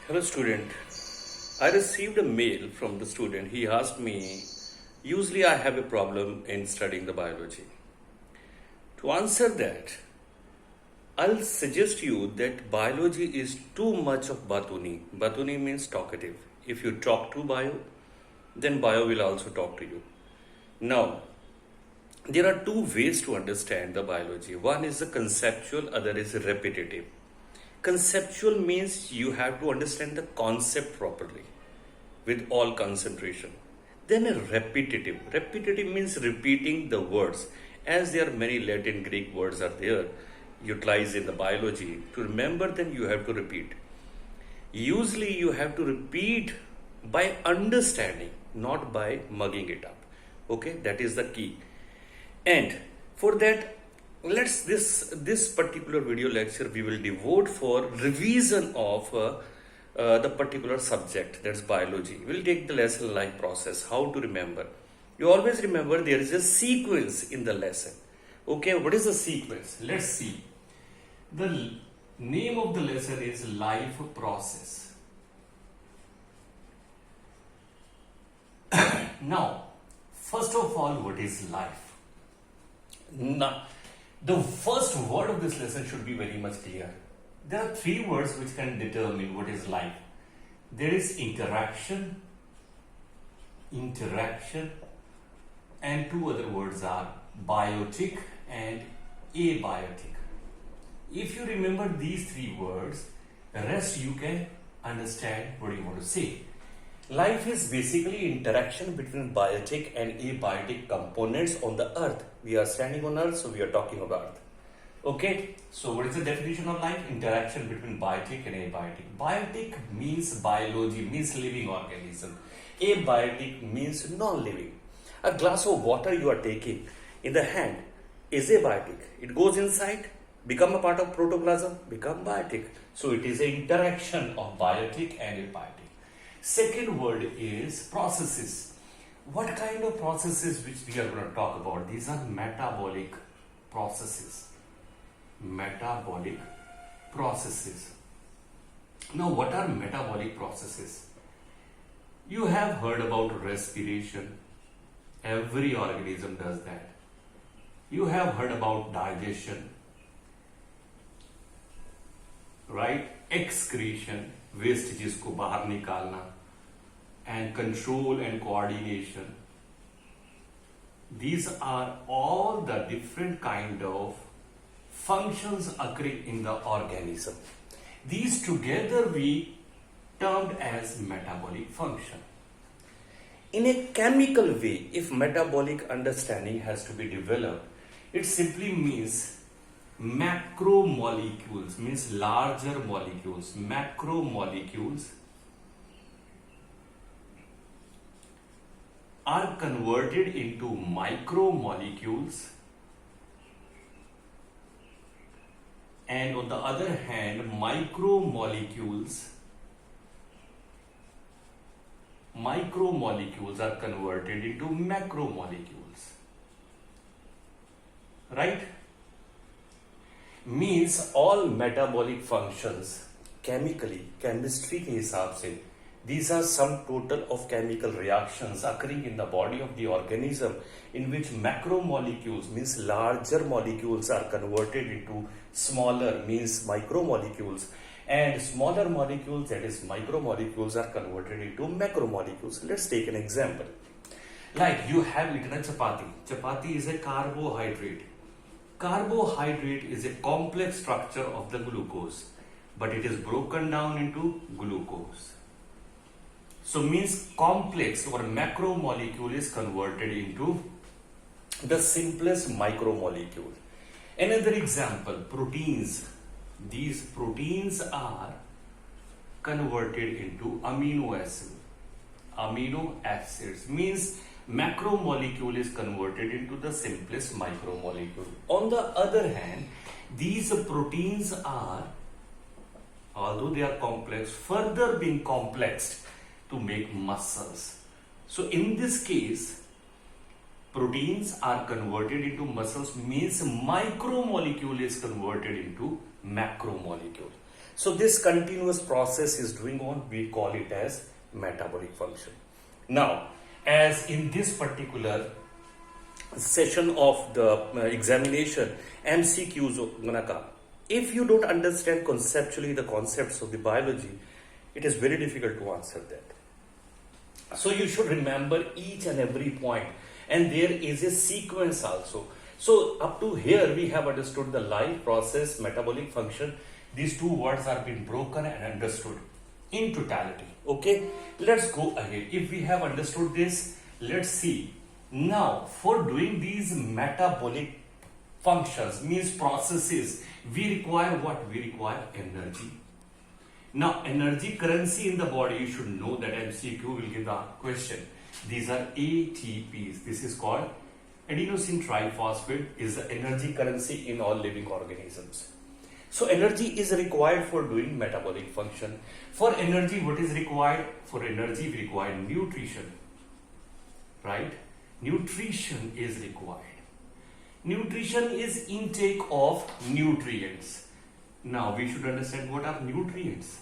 Hello, student. I received a mail from the student. He asked me, usually I have a problem in studying the biology. To answer that, I'll suggest you that biology is too much of batuni. Batuni means talkative. If you talk to bio, then bio will also talk to you. Now, there are two ways to understand the biology. One is the conceptual, other is repetitive. Conceptual means you have to understand the concept properly with all concentration. Then a repetitive. Repetitive means repeating the words. As there are many Latin, Greek words are there utilized in the biology. To remember them, you have to repeat. Usually you have to repeat by understanding, not by mugging it up. Okay, that is the key. And for that, let's this particular video lecture we will devote for revision of the particular subject, that's biology. We'll take the lesson like process, how to remember. You always remember there is a sequence in the lesson. Okay, what is the sequence? Let's see. The name of the lesson is life process. Now, first of all, what is life? Now, the first word of this lesson should be very much clear. There are three words which can determine what is life. There is interaction, and two other words are biotic and abiotic. If you remember these three words, the rest you can understand what you want to say. Life is basically interaction between biotic and abiotic components on the earth. We are standing on earth, so we are talking about earth. Okay, so what is the definition of life? Interaction between biotic and abiotic. Biotic means biology, means living organism. Abiotic means non-living. A glass of water you are taking in the hand is abiotic. It goes inside, become a part of protoplasm, become biotic. So it is an interaction of biotic and abiotic. Second word is processes. What kind of processes which we are going to talk about? These are metabolic processes. Metabolic processes. Now, what are metabolic processes? You have heard about respiration. Every organism does that. You have heard about digestion, right? Excretion, vestiges को बाहर निकालना, and control and coordination. These are all the different kind of functions occurring in the organism. These together we termed as metabolic function. In a chemical way, if metabolic understanding has to be developed, it simply means macromolecules, means larger molecules. Macromolecules are converted into micromolecules, and on the other hand, micromolecules are converted into macromolecules, right? Means all metabolic functions chemically, chemistry के हिसाब से, these are sum total of chemical reactions occurring in the body of the organism in which macromolecules means larger molecules are converted into smaller means micromolecules, and smaller molecules, that is micromolecules, are converted into macromolecules. Let's take an example. Like you have eaten a chapati. Chapati is a carbohydrate. Carbohydrate is a complex structure of the glucose, but it is broken down into glucose. So means complex or macromolecule is converted into the simplest micromolecule. Another example, proteins. These proteins are converted into amino acids. Amino acids means macromolecule is converted into the simplest micromolecule. On the other hand, these proteins are, although they are complex, further being complexed to make muscles. So in this case, proteins are converted into muscles means micromolecule is converted into macromolecule. So this continuous process is doing on, we call it as metabolic function. Now, as in this particular session of the examination, MCQs are gonna come. If you don't understand conceptually the concepts of the biology, it is very difficult to answer that. So you should remember each and every point, and there is a sequence also. So up to here we have understood the life process, metabolic function. These two words are being broken and understood in totality. Okay, let's go ahead. If we have understood this, let's see. Now, for doing these metabolic functions, means processes, we require what? We require energy. Now, energy currency in the body, you should know that MCQ will give the question. These are ATPs. This is called adenosine triphosphate, is the energy currency in all living organisms. So energy is required for doing metabolic function. For energy, what is required? For energy, we require nutrition. Right? Nutrition is required. Nutrition is intake of nutrients. Now we should understand what are nutrients.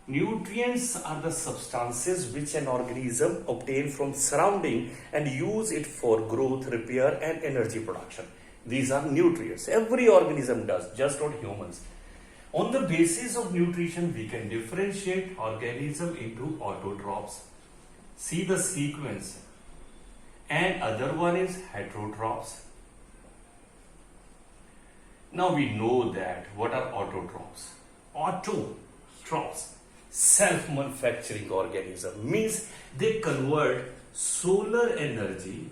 Nutrients are the substances which an organism obtains from surrounding and use it for growth, repair and energy production. These are nutrients. Every organism does, just not humans. On the basis of nutrition, we can differentiate organism into autotrophs. See the sequence. And other one is heterotrophs. Now we know that what are autotrophs? Autotrophs, self-manufacturing organism, means they convert solar energy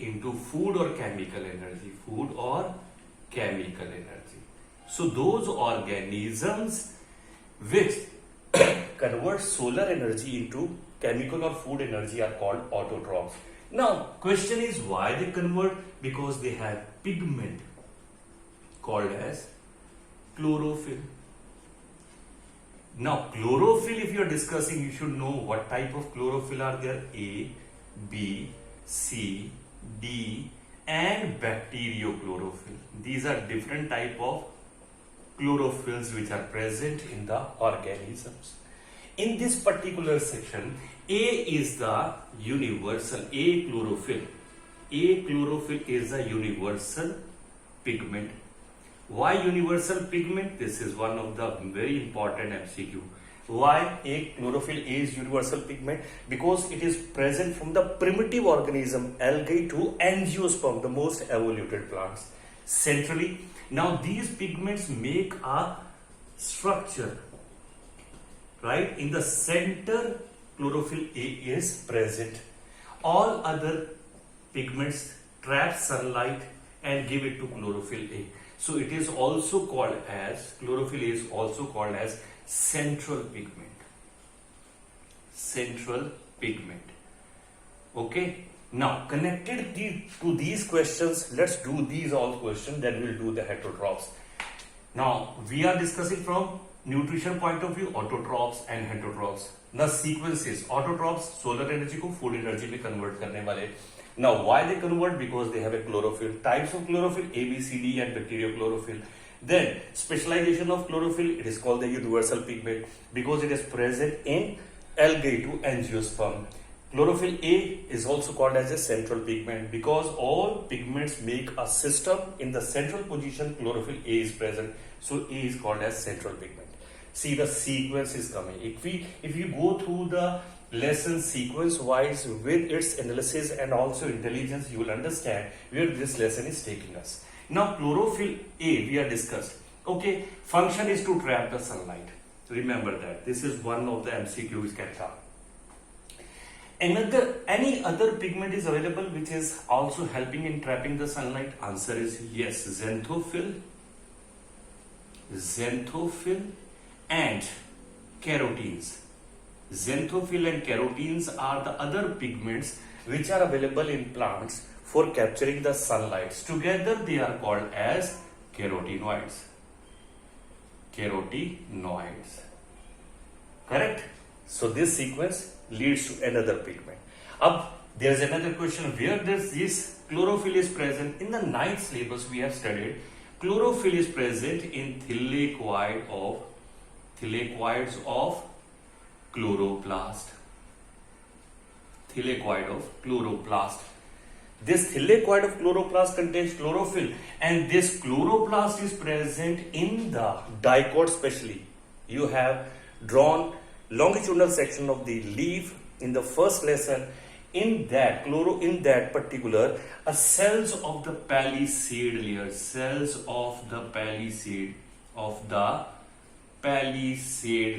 into food or chemical energy. Food or chemical energy. So those organisms which convert solar energy into chemical or food energy are called autotrophs. Now, question is why they convert? Because they have pigment called as chlorophyll. Now, chlorophyll, if you are discussing, you should know what type of chlorophyll are there. A, B, C, D and bacteriochlorophyll. These are different type of chlorophylls which are present in the organisms. In this particular section, A is the universal, A chlorophyll. A chlorophyll is a universal pigment. Why universal pigment? This is one of the very important MCQ. Why A chlorophyll is universal pigment? Because it is present from the primitive organism algae to angiosperm, the most evoluted plants, centrally. Now these pigments make a structure. Right? In the center, chlorophyll A is present. All other pigments trap sunlight and give it to chlorophyll A. So it is also called as, chlorophyll A is also called as central pigment. Central pigment. Okay. Now connected to these questions, let's do these all questions, then we'll do the heterotrophs. Now we are discussing from nutrition point of view, autotrophs and heterotrophs. The sequence is autotrophs solar energy को food energy में convert करने वाले. Now why they convert? Because they have a chlorophyll. Types of chlorophyll A, B, C, D and bacteriochlorophyll. Then specialization of chlorophyll, it is called the universal pigment because it is present in algae to angiosperm. Chlorophyll A is also called as a central pigment because all pigments make a system. In the central position, chlorophyll A is present. So A is called as central pigment. See, the sequence is coming. If you go through the lesson sequence wise with its analysis and also intelligence, you will understand where this lesson is taking us. Now chlorophyll A we are discussed. Okay, function is to trap the sunlight. Remember that. This is one of the MCQs can come. Any other pigment is available which is also helping in trapping the sunlight? Answer is yes. Xanthophyll and carotenes. Xanthophyll and carotenes are the other pigments which are available in plants for capturing the sunlight. Together they are called as carotenoids. Carotenoids. Correct? So this sequence leads to another pigment. There is another question, where does this chlorophyll is present? In the 9th syllabus we have studied Chlorophyll is present in thylakoids of chloroplast. Thylakoid of chloroplast. This thylakoid of chloroplast contains chlorophyll, and this chloroplast is present in the dicot specially. You have drawn longitudinal section of the leaf in the first lesson. In that particular cells of the palisade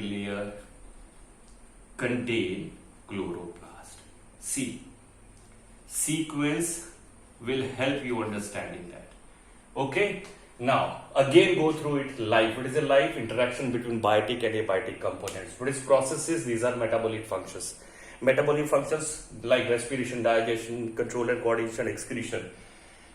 layer, contain chloroplast. See, sequence will help you understanding that. Okay, now again go through it. Life. What is a life? Interaction between biotic and abiotic components. What is processes? These are metabolic functions. Metabolic functions like respiration, digestion, control and coordination, excretion.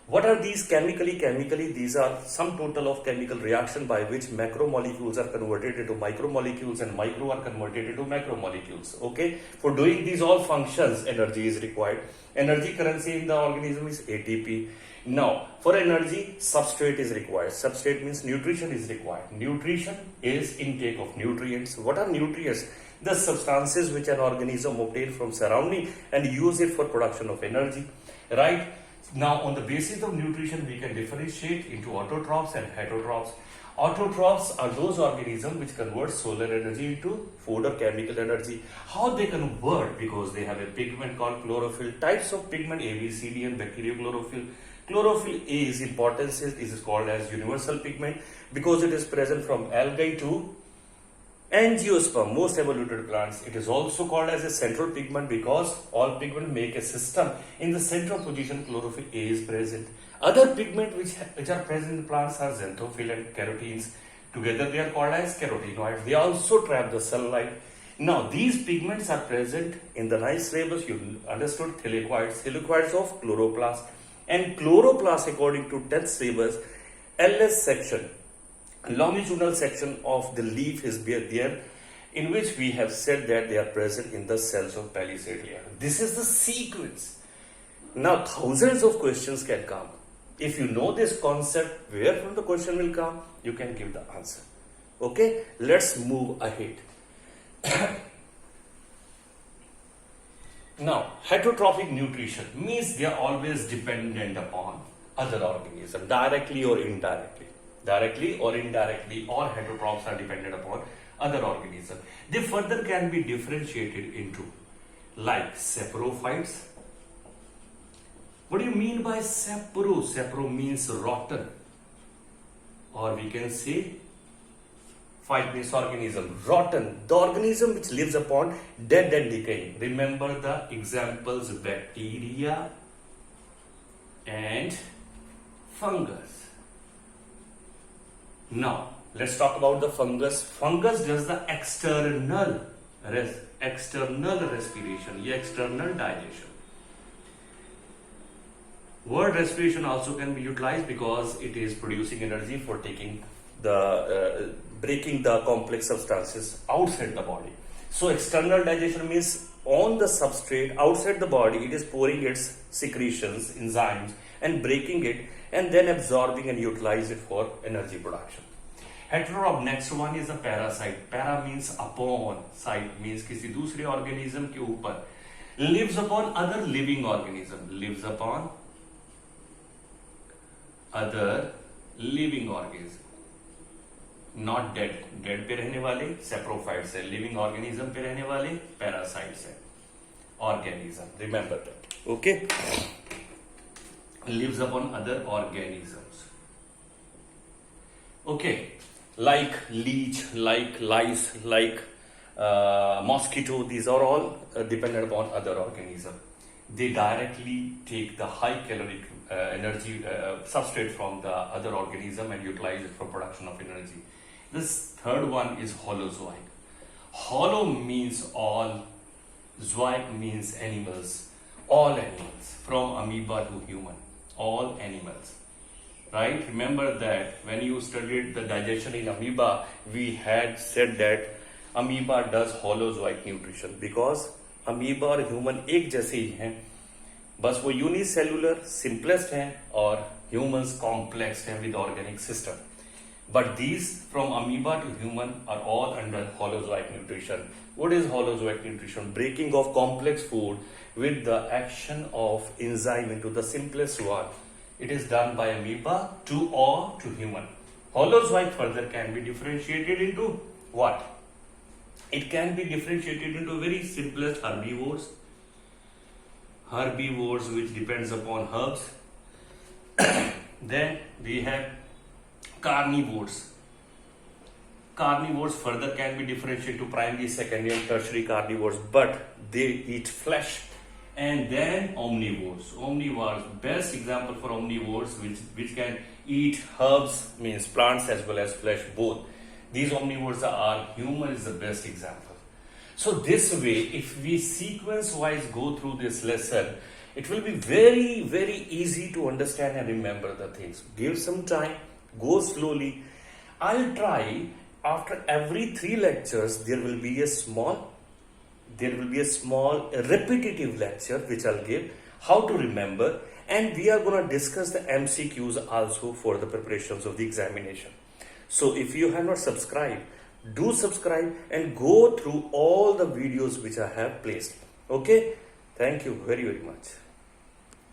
What are these chemically? Chemically, these are some total of chemical reaction by which macromolecules are converted into micromolecules and micro are converted into macromolecules. Okay, for doing these all functions, energy is required. Energy currency in the organism is ATP. Now, for energy, substrate is required. Substrate means nutrition is required. Nutrition is intake of nutrients. What are nutrients? The substances which an organism obtains from surrounding and use it for production of energy. Right? Now, on the basis of nutrition, we can differentiate into autotrophs and heterotrophs. Autotrophs are those organisms which convert solar energy into food or chemical energy. How they convert? Because they have a pigment called chlorophyll. Types of pigment A, B, C, D and bacteriochlorophyll. Chlorophyll A is importance is called as universal pigment because it is present from algae to angiosperm, most evoluted plants. It is also called as a central pigment because all pigment make a system. In the central position, chlorophyll A is present. Other pigment which are present in plants are xanthophyll and carotenes. Together they are called as carotenoids. They also trap the sunlight. Now these pigments are present in the nice syllabus. You understood thylakoids of chloroplast. And chloroplast, according to 10th syllabus, LS section, longitudinal section of the leaf is there, in which we have said that they are present in the cells of palisade layer. This is the sequence. Now thousands of questions can come. If you know this concept, where from the question will come, you can give the answer. Okay, let's move ahead. Now, heterotrophic nutrition means they are always dependent upon other organisms, directly or indirectly. Directly or indirectly, all heterotrophs are dependent upon other organisms. They further can be differentiated into like saprophytes. What do you mean by sapro? Sapro means rotten, or we can say phyte means organism. Rotten, the organism which lives upon dead and decaying. Remember the examples: bacteria and fungus. Now, let's talk about the fungus. Fungus does the external respiration, external digestion. Word respiration also can be utilized because it is producing energy for taking the breaking the complex substances outside the body. So external digestion means on the substrate outside the body, it is pouring its secretions, enzymes, and breaking it and then absorbing and utilize it for energy production. Heterotroph, next one is a parasite. Para means upon, site means किसी दूसरे organism के ऊपर. Lives upon other living organism. Lives upon other living organism. Not dead. Dead पे रहने वाले saprophytes है. Living organism पे रहने वाले parasites है. Organism. Remember that. Okay. Lives upon other organisms. Okay. Like leech, like lice, like mosquito, these are all dependent upon other organism. They directly take the high caloric energy substrate from the other organism and utilize it for production of energy. This third one is holozoic. Holo means all, zoic means animals, all animals, from amoeba to human, all animals. Right? Remember that when you studied the digestion in amoeba, we had said that amoeba does holozoic nutrition because amoeba और human एक जैसे ही हैं. बस वो unicellular simplest हैं और humans complex हैं with organic system. But these from amoeba to human are all under holozoic nutrition. What is holozoic nutrition? Breaking of complex food with the action of enzyme into the simplest one. It is done by amoeba to human. Holozoic further can be differentiated into what? It can be differentiated into very simplest herbivores. Herbivores which depends upon herbs. Then we have carnivores. Carnivores further can be differentiated to primary, secondary and tertiary carnivores, but they eat flesh. And then omnivores. Omnivores, best example for omnivores which can eat herbs, means plants as well as flesh both. These omnivores are, human is the best example. So this way, if we sequence wise go through this lesson, it will be very, very easy to understand and remember the things. Give some time, go slowly. I'll try after every 3 lectures there will be a small repetitive lecture which I'll give how to remember, and we are going to discuss the MCQs also for the preparations of the examination. So if you have not subscribed, do subscribe and go through all the videos which I have placed. Okay, thank you very, very much.